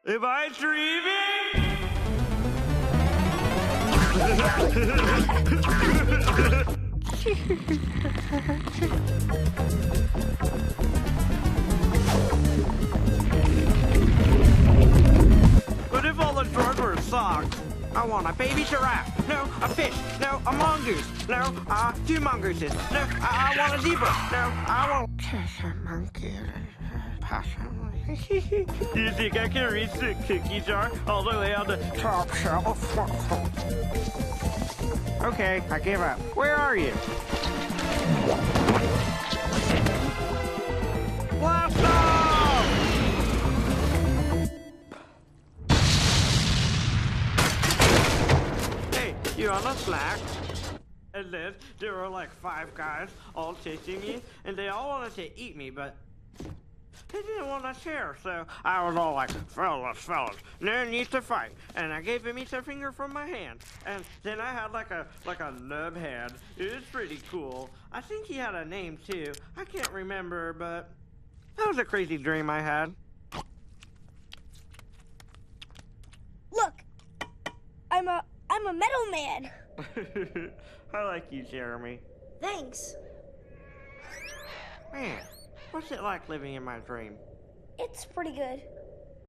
Am I dreaming? What if all the drugs were socks? I want a baby giraffe. No, a fish. No, a mongoose. No, two mongooses. No, I want a zebra. No, I want a monkey. Do you think I can reach the cookie jar all the way on the top shelf? Okay, I give up. Where are you? Blast off! Hey, you on a snack? And then there were like 5 guys all chasing me, and they all wanted to eat me, but they didn't want to share, so I was all like, fellas, no need to fight. And I gave him each a finger from my hand. And then I had like a nub hand. It was pretty cool. I think he had a name too. I can't remember, but that was a crazy dream I had. Look, I'm a metal man. I like you, Jeremy. Thanks. Man, what's it like living in my dream? It's pretty good.